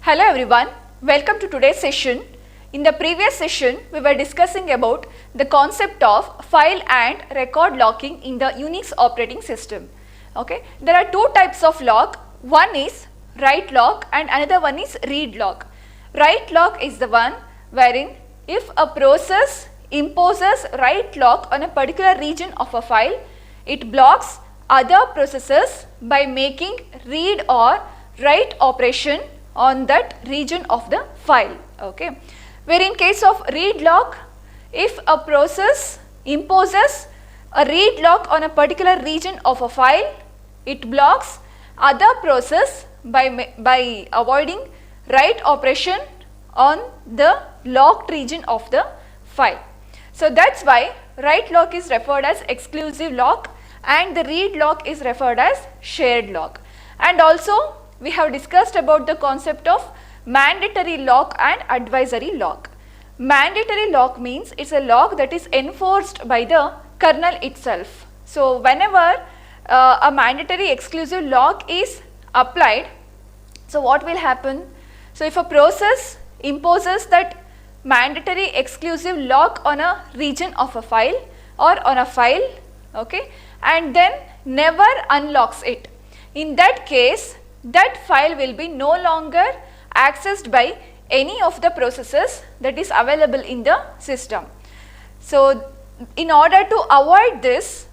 Hello everyone, welcome to today's session. In the previous session, we were discussing about the concept of file and record locking in the Unix operating system. Okay, there are two types of lock. One is write lock and another one is read lock. Write lock is the one wherein if a process imposes write lock on a particular region of a file, it blocks other processes by making read or write operation on that region of the file. Okay, where in case of read lock, if a process imposes a read lock on a particular region of a file, it blocks other process by avoiding write operation on the locked region of the file. So that's why write lock is referred as exclusive lock and the read lock is referred as shared lock. And also we have discussed about the concept of mandatory lock and advisory lock. Mandatory lock means it's a lock that is enforced by the kernel itself. So whenever a mandatory exclusive lock is applied, so what will happen? So if a process imposes that mandatory exclusive lock on a region of a file or on a file, okay, and then never unlocks it, in that case that file will be no longer accessed by any of the processes that is available in the system. So in order to avoid this,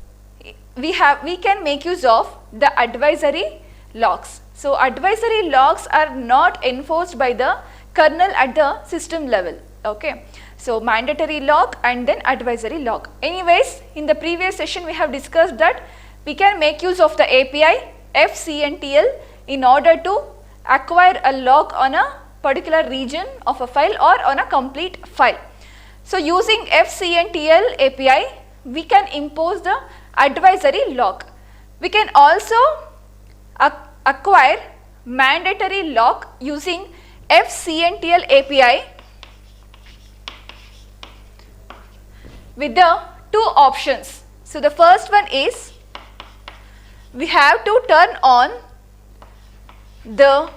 we can make use of the advisory locks. So advisory locks are not enforced by the kernel at the system level. Okay, so mandatory lock and then advisory lock. Anyways, in the previous session we have discussed that we can make use of the API fcntl in order to acquire a lock on a particular region of a file or on a complete file. So using fcntl API, we can impose the advisory lock. We can also acquire mandatory lock using fcntl API with the two options. So the first one is we have to turn on the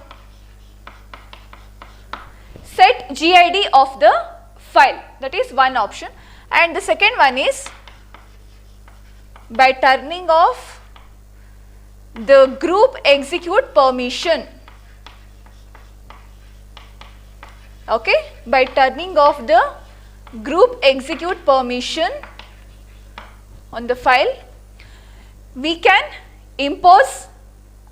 set GID of the file, that is one option, and the second one is by turning off the group execute permission. Okay, by turning off the group execute permission on the file, we can impose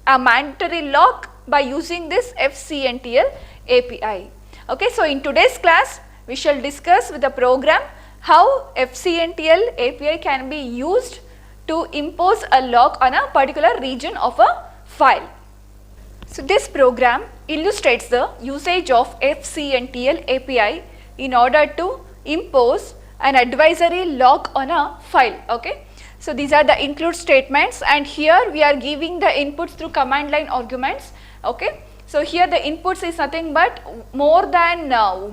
a mandatory lock by using this fcntl API. Okay, so in today's class we shall discuss with the program how fcntl API can be used to impose a lock on a particular region of a file. So this program illustrates the usage of fcntl API in order to impose an advisory lock on a file. Okay, so these are the include statements and here we are giving the inputs through command line arguments. Okay, so here the inputs is nothing but more than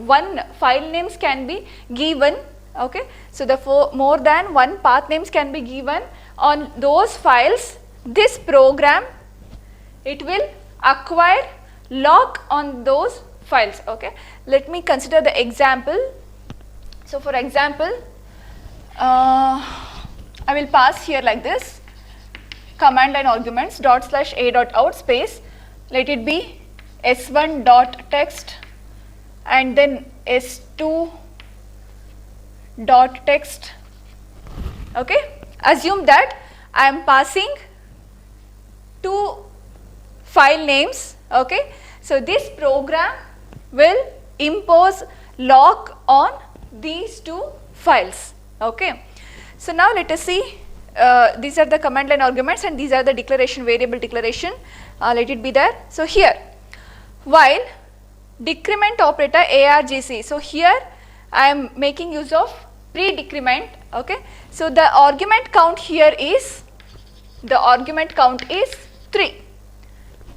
one file names can be given. Okay, so the more than one path names can be given on those files. This program, it will acquire lock on those files. Okay, let me consider the example. So for example, I will pass here like this, command line arguments /a.out space, let it be s1 dot text and then s2 dot text. Okay, assume that I am passing two file names. Okay, so this program will impose lock on these two files. Okay, so now let us see, these are the command line arguments and these are the declaration, variable declaration, let it be there. So here, while decrement operator argc, so here I am making use of pre-decrement. Okay, so the argument count here is, the argument count is 3.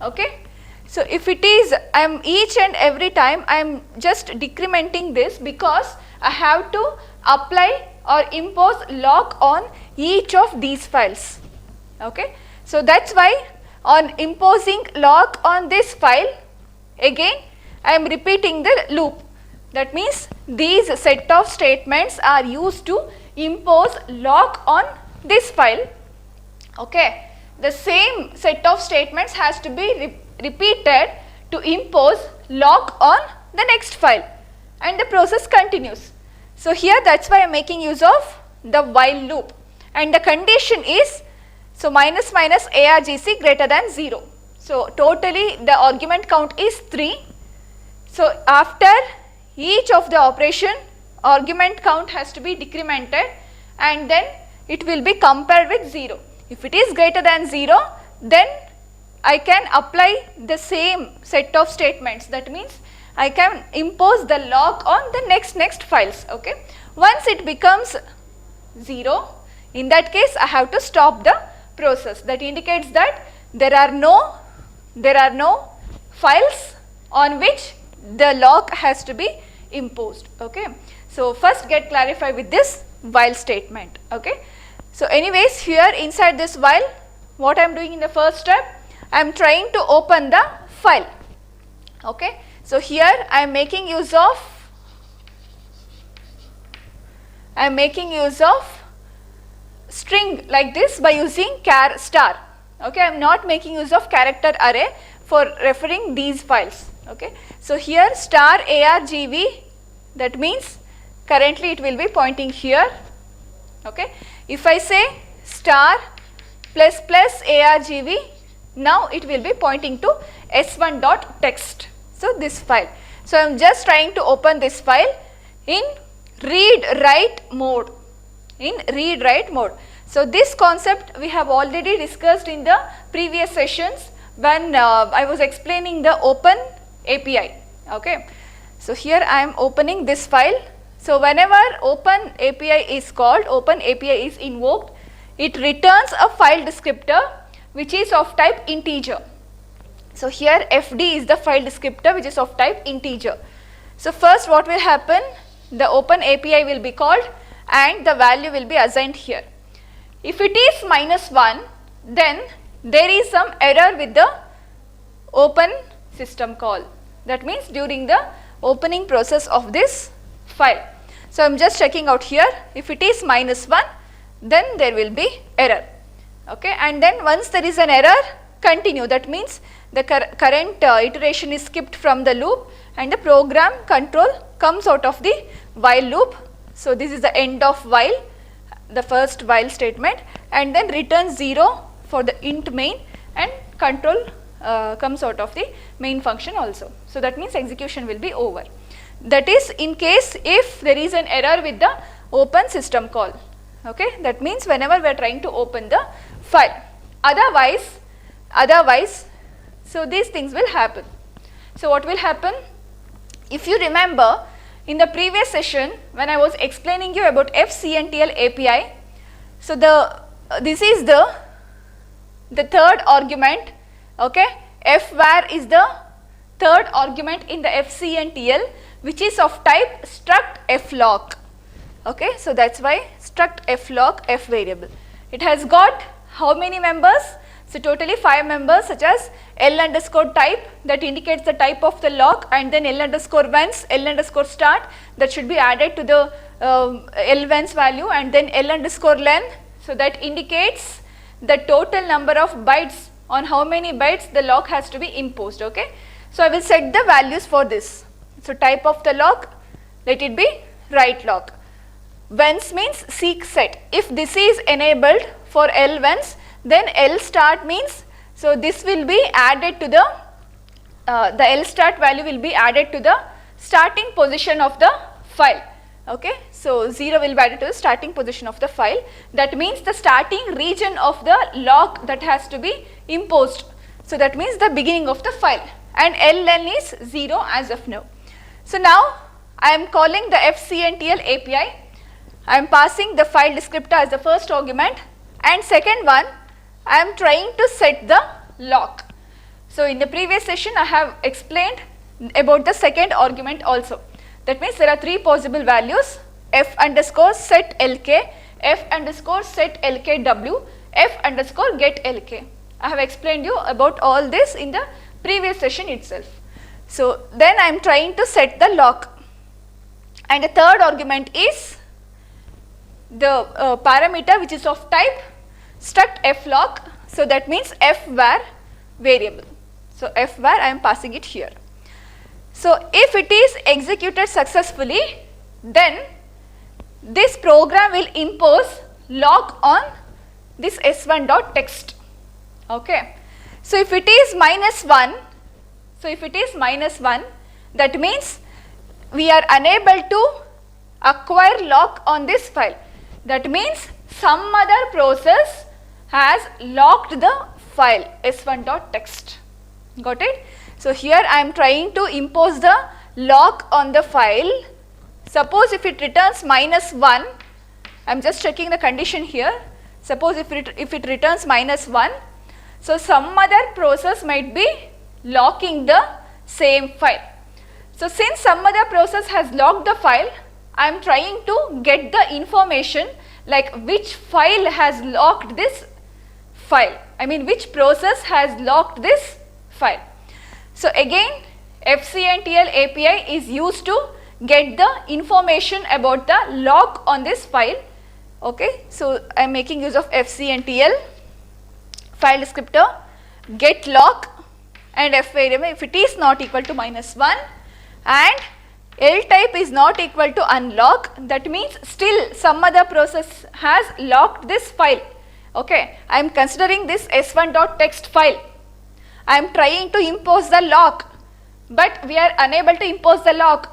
Okay, so if it is, I am each and every time I am just decrementing this because I have to apply or impose lock on each of these files. Okay, so that's why on imposing lock on this file, again I am repeating the loop. That means these set of statements are used to impose lock on this file. Okay, the same set of statements has to be repeated to impose lock on the next file, and the process continues. So here that's why I am making use of the while loop, and the condition is so minus minus argc greater than 0. So totally the argument count is 3. So after each of the operation, argument count has to be decremented and then it will be compared with 0. If it is greater than 0, then I can apply the same set of statements. That means I can impose the lock on the next files. Okay. Once it becomes 0, in that case I have to stop the process. That indicates that there are no files on which the lock has to be imposed. Okay. So first get clarified with this while statement. Okay. So anyways, here inside this while, what I am doing in the first step, I am trying to open the file. Okay. So here I am making use of string like this by using char star. Okay. I am not making use of character array for referring these files. Okay. So here star argv, that means currently it will be pointing here. Okay. If I say star plus plus argv, now it will be pointing to s1.txt. So this file. So I am just trying to open this file in read write mode. So this concept we have already discussed in the previous sessions when I was explaining the Open API. Okay. So here I am opening this file. So whenever Open API is called, Open API is invoked, it returns a file descriptor which is of type integer. So here fd is the file descriptor which is of type integer. So first what will happen, the Open API will be called and the value will be assigned here. If it is -1, then there is some error with the open system call. That means during the opening process of this file. So I am just checking out here, if it is -1, then there will be error. Okay. And then once there is an error, continue. That means the current iteration is skipped from the loop and the program control comes out of the while loop. So this is the end of while, the first while statement, and then returns 0 for the int main, and control comes out of the main function also. So that means execution will be over. That is in case if there is an error with the open system call. Okay. That means whenever we are trying to open the file. Otherwise, so these things will happen. So what will happen? If you remember in the previous session when I was explaining you about fcntl API, so this is the third argument. Okay. Fvar is the third argument in the fcntl, which is of type struct flock. Okay. So that's why struct flock f variable. It has got how many members? So totally 5 members, such as L underscore type, that indicates the type of the lock, and then L underscore once, L underscore start, that should be added to the L once value, and then L underscore len, so that indicates the total number of bytes, on how many bytes the lock has to be imposed. Okay. So I will set the values for this. So type of the lock, let it be write lock. Once means seek set. If this is enabled for L once, then L start means, so this will be added to the L start value will be added to the starting position of the file. Okay. So 0 will be added to the starting position of the file. That means the starting region of the lock that has to be imposed. So that means the beginning of the file, and ln is 0 as of now. So now I am calling the fcntl API. I am passing the file descriptor as the first argument, and second one I am trying to set the lock. So in the previous session I have explained about the second argument also. That means there are 3 possible values: f underscore set lk, f underscore set lkw, f underscore get lk. I have explained you about all this in the previous session itself. So then I am trying to set the lock, and the third argument is the parameter which is of type struct flock. So that means fvar variable. So fvar I am passing it here. So if it is executed successfully, then this program will impose lock on this s1.text. Okay. So if it is -1, that means we are unable to acquire lock on this file. That means some other process has locked the file s1.text. Got it? So here I am trying to impose the lock on the file. Suppose if it returns -1, I am just checking the condition here. Suppose if it returns -1, so some other process might be locking the same file. So since some other process has locked the file, I am trying to get the information like which file has locked this file. I mean which process has locked this file. So again FCNTL API is used to get the information about the lock on this file. Okay, so I am making use of FCNTL file descriptor get lock and f variable if it is not equal to -1 and L type is not equal to unlock, that means still some other process has locked this file. Okay, I am considering this s1.text file. I am trying to impose the lock, but we are unable to impose the lock.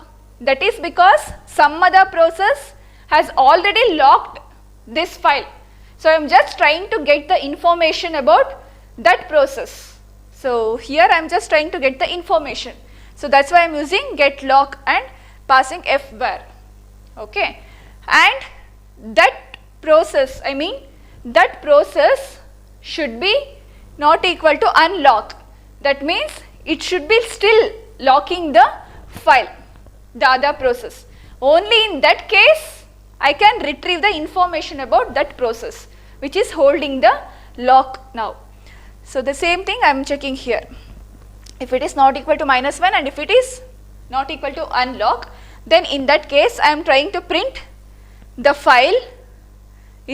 That is because some other process has already locked this file. So I am just trying to get the information about that process. So here I am just trying to get the information. So that's why I am using get lock and passing fvar. Okay, and that process, I mean that process should be not equal to unlock. That means it should be still locking the file, the other process. Only in that case I can retrieve the information about that process which is holding the lock now. So the same thing I am checking here. If it is not equal to -1 and if it is not equal to unlock, then in that case I am trying to print the file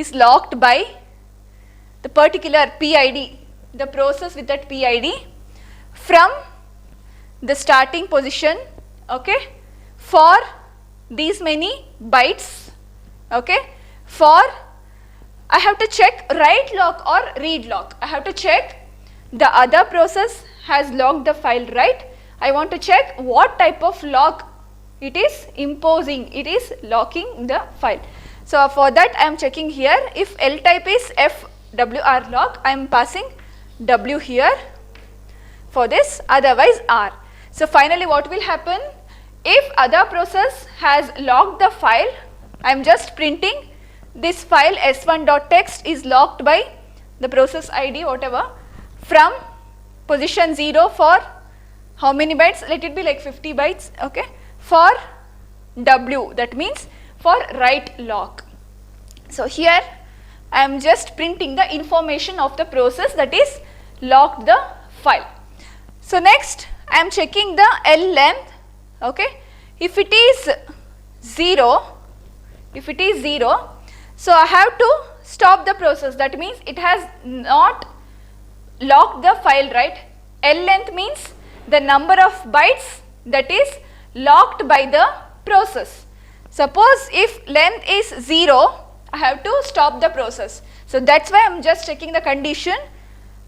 is locked by the particular PID, the process with that PID from the starting position, okay, for these many bytes, okay. For I have to check write lock or read lock. I have to check the other process has locked the file, right? I want to check what type of lock it is imposing, it is locking the file. So for that I am checking here. If L type is fwr lock, I am passing w here for this, otherwise r. So finally what will happen? If other process has locked the file, I am just printing this file s1.text is locked by the process ID whatever from position 0 for how many bytes? Let it be like 50 bytes, okay, for w, that means for write lock. So here I am just printing the information of the process that is locked the file. So next I am checking the L length, okay. If it is 0, so I have to stop the process. That means it has not locked the file, right? L length means the number of bytes that is locked by the process. Suppose if length is 0, I have to stop the process. So that's why I am just checking the condition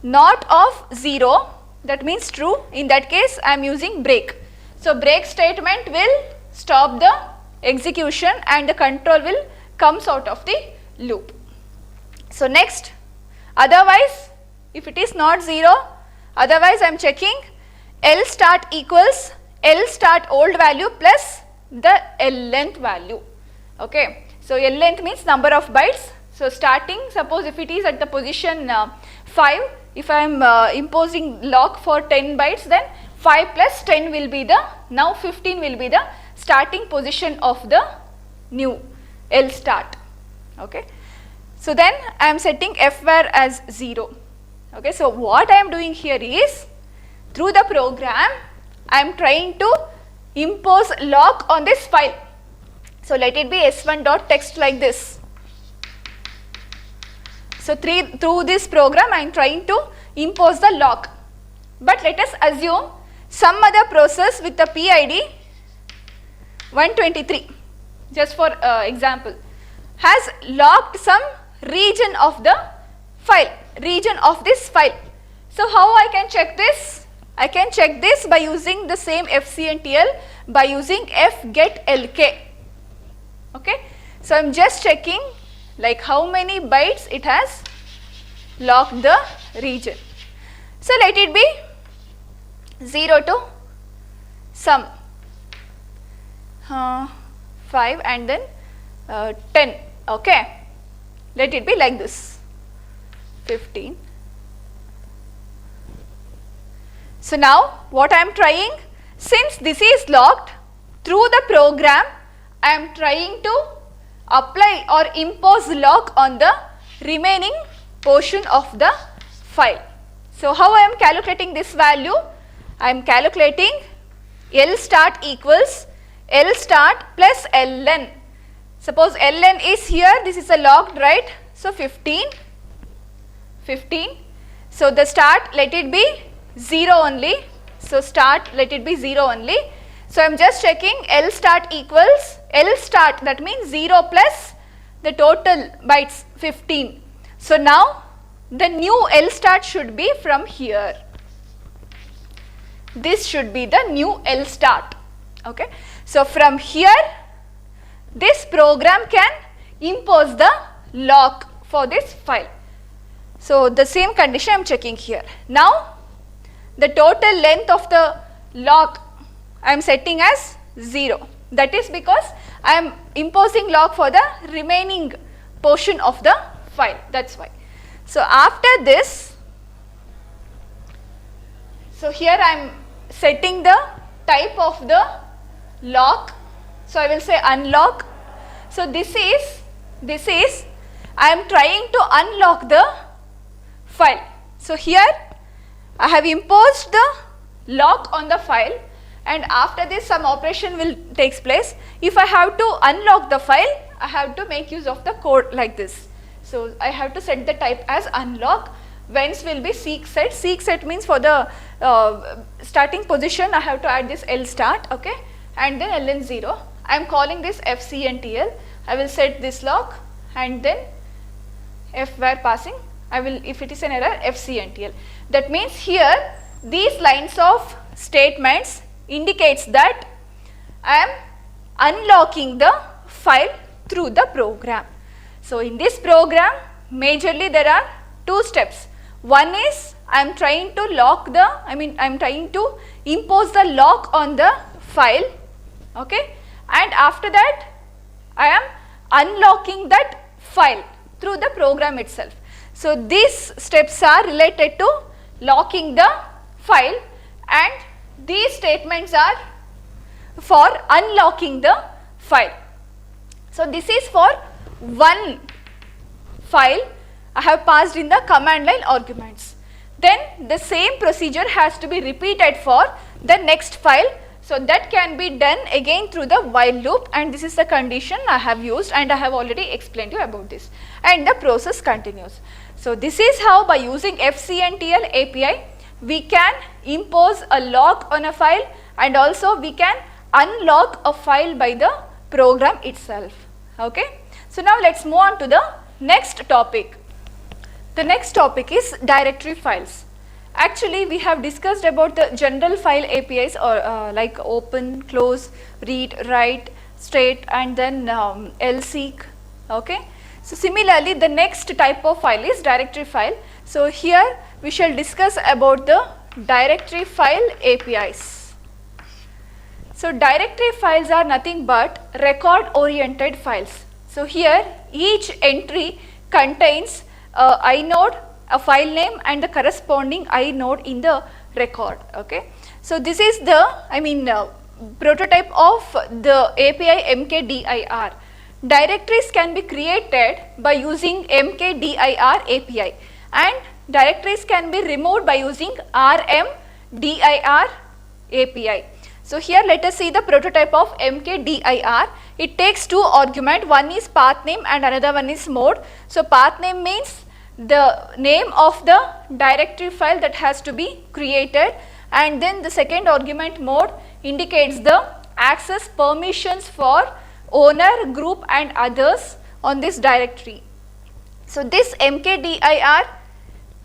not of 0, that means true. In that case I am using break. So break statement will stop the execution and the control will comes out of the loop. So next, otherwise if it is not 0, otherwise I am checking L start equals L start old value plus the L length value, okay. So L length means number of bytes. So starting, suppose if it is at the position 5, if I am imposing lock for 10 bytes, then 5 plus 10 will be the, now 15 will be the starting position of the new L start, okay. So then I am setting fvar as 0, okay. So what I am doing here is, through the program I am trying to impose lock on this file. So let it be s1.text like this. So through this program I am trying to impose the lock. But let us assume some other process with the PID 123, just for example, has locked some region of the file, region of this file. So how I can check this? I can check this by using the same fcntl, by using fgetlk. Okay. So I am just checking like how many bytes it has locked the region. So let it be 0 to some 5 and then 10. Okay. Let it be like this, 15. So now what I am trying, since this is locked, through the program I am trying to apply or impose lock on the remaining portion of the file. So how I am calculating this value? I am calculating L start equals L start plus Ln. Suppose Ln is here, this is a locked, right? So 15. So the start, let it be 0 only. So start, let it be 0 only. So I am just checking L start equals L start, that means 0 plus the total bytes 15. So now the new L start should be from here. This should be the new L start. Okay. So from here this program can impose the lock for this file. So the same condition I am checking here. Now the total length of the lock I am setting as 0. That is because I am imposing lock for the remaining portion of the file. That's why. So after this, so here I am setting the type of the lock. So I will say unlock. So this is I am trying to unlock the file. So here I have imposed the lock on the file, and after this some operation will take place. If I have to unlock the file, I have to make use of the code like this. So I have to set the type as unlock. Whence will be seek set. Seek set means for the starting position I have to add this L start, okay, and then Ln 0. I am calling this fcntl. I will set this lock and then f where passing. I will, if it is an error, fcntl. That means here these lines of statements indicates that I am unlocking the file through the program. So in this program majorly there are two steps. One is I am trying to lock the, I am trying to impose the lock on the file, okay, and after that I am unlocking that file through the program itself. So these steps are related to locking the file, and these statements are for unlocking the file. So this is for one file I have passed in the command line arguments. Then the same procedure has to be repeated for the next file. So that can be done again through the while loop, and this is the condition I have used and I have already explained you about this, and the process continues. So this is how by using fcntl API we can impose a lock on a file, and also we can unlock a file by the program itself. Okay. So now let's move on to the next topic. The next topic is directory files. Actually we have discussed about the general file APIs, or like open, close, read, write, state, and then lseek. Okay. So similarly the next type of file is directory file. So here we shall discuss about the directory file APIs. So directory files are nothing but record oriented files. So here each entry contains a inode, a file name, and the corresponding inode in the record. Okay. So this is the prototype of the API mkdir. Directories can be created by using mkdir API, and directories can be removed by using rmdir API. So here let us see the prototype of mkdir. It takes two arguments, one is path name and another one is mode. So path name means the name of the directory file that has to be created, and then the second argument mode indicates the access permissions for owner, group and others on this directory. So this mkdir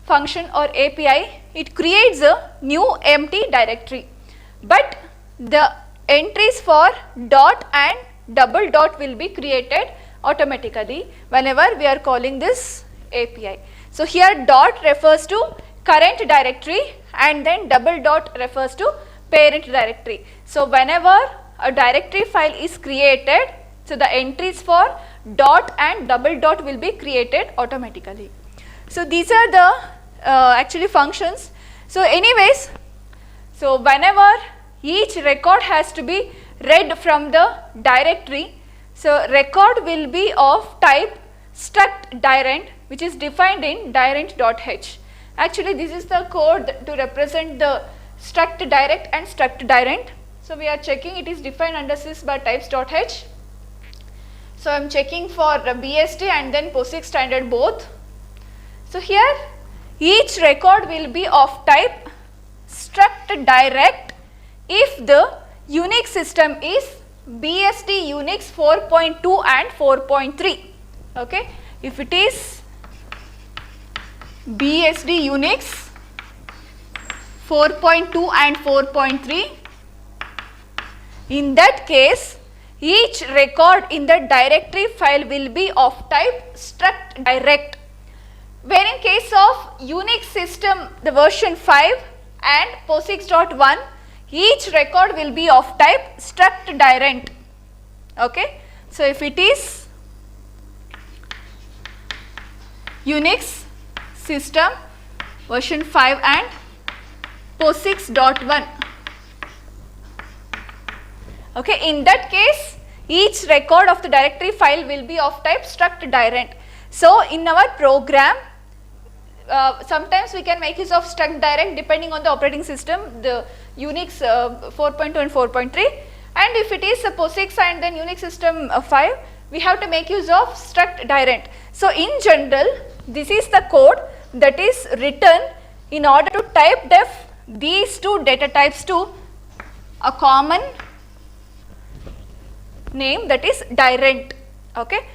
function or API, it creates a new empty directory, but the entries for dot and double dot will be created automatically whenever we are calling this API. So here dot refers to current directory and then double dot refers to parent directory. So whenever a directory file is created, so the entries for dot and double dot will be created automatically. So these are the actually functions. So anyways, so whenever each record has to be read from the directory, so record will be of type struct direct, which is defined in direct.h. Actually this is the code to represent the struct direct and struct direct. So we are checking, it is defined under sysbar types.h. So I am checking for BSD and then POSIX standard both. So here each record will be of type struct direct if the Unix system is BSD Unix 4.2 and 4.3. Okay, if it is BSD Unix 4.2 and 4.3, in that case each record in the directory file will be of type struct direct. Where in case of Unix system the version 5 and POSIX.1, each record will be of type struct direct. Okay, so if it is Unix system version 5 and POSIX.1, okay, in that case each record of the directory file will be of type struct direct. So in our program, sometimes we can make use of struct direct depending on the operating system, the Unix 4.2 and 4.3, and if it is a POSIX and then Unix system 5, we have to make use of struct direct. So in general, this is the code that is written in order to type def these two data types to a common name, that is direct. Okay,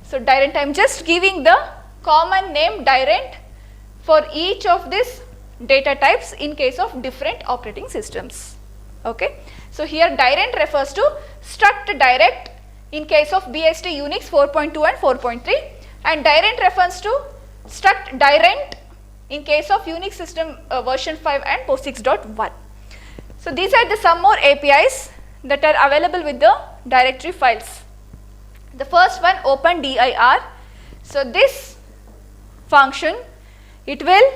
so direct, I am just giving the common name direct for each of these data types in case of different operating systems. Okay, so here direct refers to struct direct in case of BSD Unix 4.2 and 4.3, and direct refers to struct direct in case of Unix system version 5 and POSIX.1. So these are the some more APIs that are available with the directory files. The first one, opendir. So this function, it will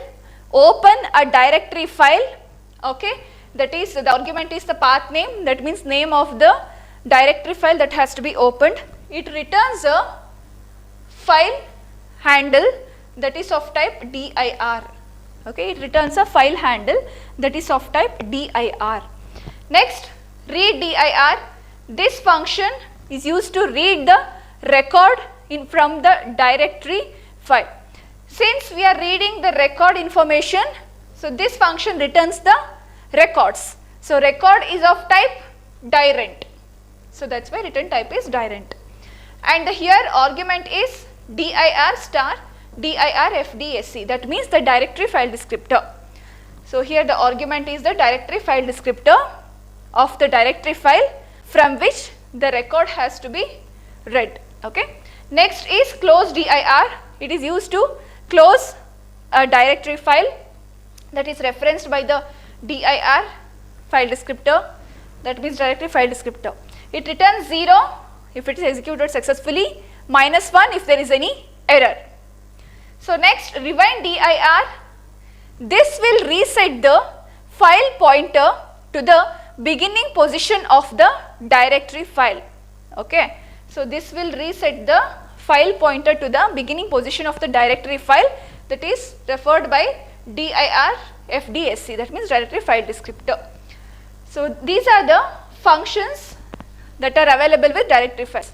open a directory file, okay, that is the argument is the path name, that means name of the directory file that has to be opened. It returns a file handle that is of type dir. Okay, it returns a file handle that is of type dir. Next, read dir. This function is used to read the record from the directory file. Since we are reading the record information, so this function returns the records. So record is of type direct. So that's why return type is direct. And the here argument is dir star dir fdsc, that means the directory file descriptor. So here the argument is the directory file descriptor of the directory file from which the record has to be read. Okay. Next is close dir. It is used to close a directory file that is referenced by the dir file descriptor, that means directory file descriptor. It returns 0 if it is executed successfully, -1 if there is any error. So next, rewind dir. This will reset the file pointer to the beginning position of the directory file. Okay. So this will reset the file pointer to the beginning position of the directory file that is referred by dir fdsc, that means directory file descriptor. So these are the functions that are available with directory files.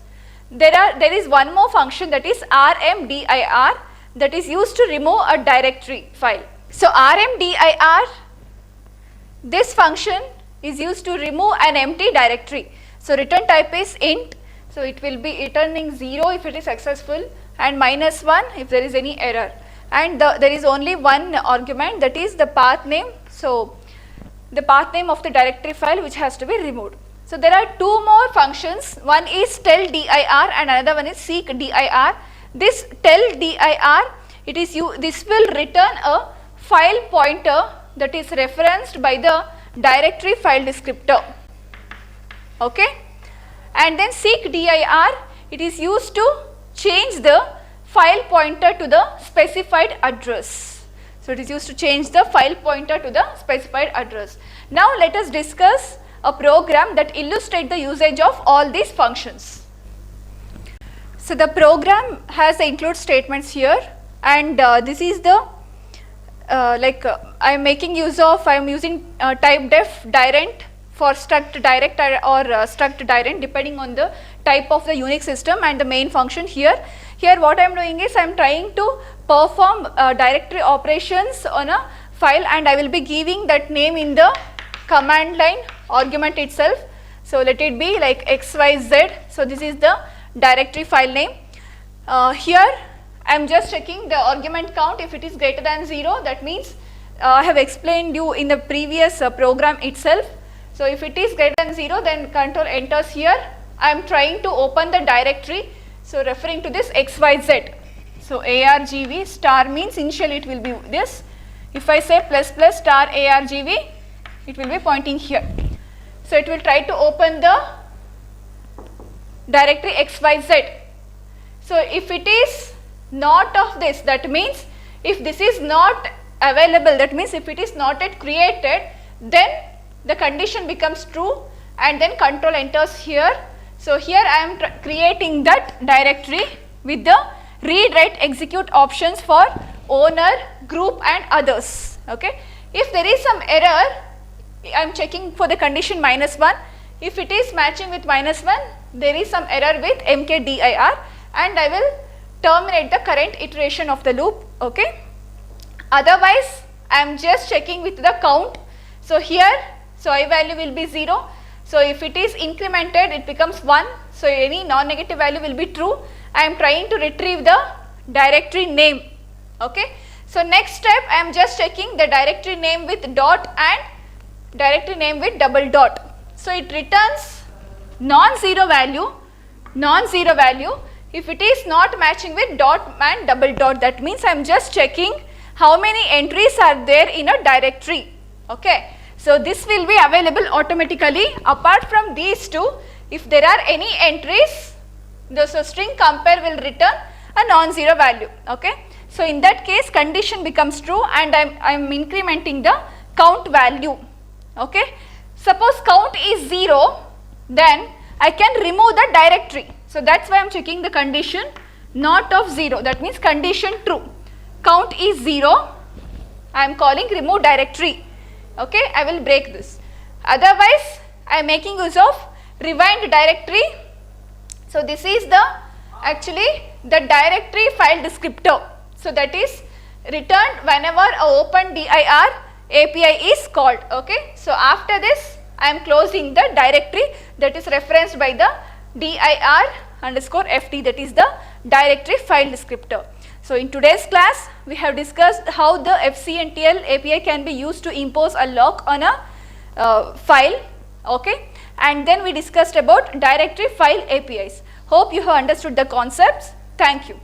There is one more function, that is rmdir, that is used to remove a directory file. So rmdir, this function is used to remove an empty directory. So return type is int, so it will be returning 0 if it is successful and -1 if there is any error, and there is only one argument, that is the path name. So the path name of the directory file which has to be removed. So there are two more functions, one is tell dir and another one is seek dir. This tell dir, this will return a file pointer that is referenced by the directory file descriptor, okay. And then seek dir, it is used to change the file pointer to the specified address. So it is used to change the file pointer to the specified address. Now let us discuss a program that illustrates the usage of all these functions. So the program has the include statements here, and this is the I am making use of, I am using type def direct for struct direct or struct direct depending on the type of the Unix system, and the main function here. Here what I am doing is I am trying to perform directory operations on a file, and I will be giving that name in the command line argument itself. So let it be like xyz. So this is the directory file name. Here I am just checking the argument count. If it is greater than 0, that means I have explained you in the previous program itself. So if it is greater than 0, then control enters here. I am trying to open the directory, so referring to this xyz. So argv star means initially it will be this. If I say ++ star argv, it will be pointing here. So it will try to open the directory xyz. So if it is not of this, that means if this is not available, that means if it is not yet created, then the condition becomes true, and then control enters here. So here I am creating that directory with the read, write, execute options for owner, group and others, okay. If there is some error, I am checking for the condition -1. If it is matching with -1, there is some error with mkdir, and I will terminate the current iteration of the loop, okay. Otherwise I am just checking with the count. So here, so I value will be 0. So if it is incremented, it becomes 1. So any non-negative value will be true. I am trying to retrieve the directory name, okay. So next step, I am just checking the directory name with dot and directory name with double dot. So it returns non-zero value if it is not matching with dot and double dot. That means I am just checking how many entries are there in a directory, okay. So this will be available automatically. Apart from these two, if there are any entries, the string compare will return a non-zero value, okay. So in that case, condition becomes true, and I am incrementing the count value, okay. Suppose count is 0, then I can remove the directory. So that's why I am checking the condition not of 0, that means condition true. Count is 0, I am calling remove directory, okay. I will break this. Otherwise I am making use of rewind directory. So this is the actually the directory file descriptor. So that is returned whenever a open dir API is called, okay. So after this I am closing the directory that is referenced by the dir_fd, that is the directory file descriptor. So in today's class we have discussed how the FCNTL API can be used to impose a lock on a file, okay, and then we discussed about directory file APIs. Hope you have understood the concepts. Thank you.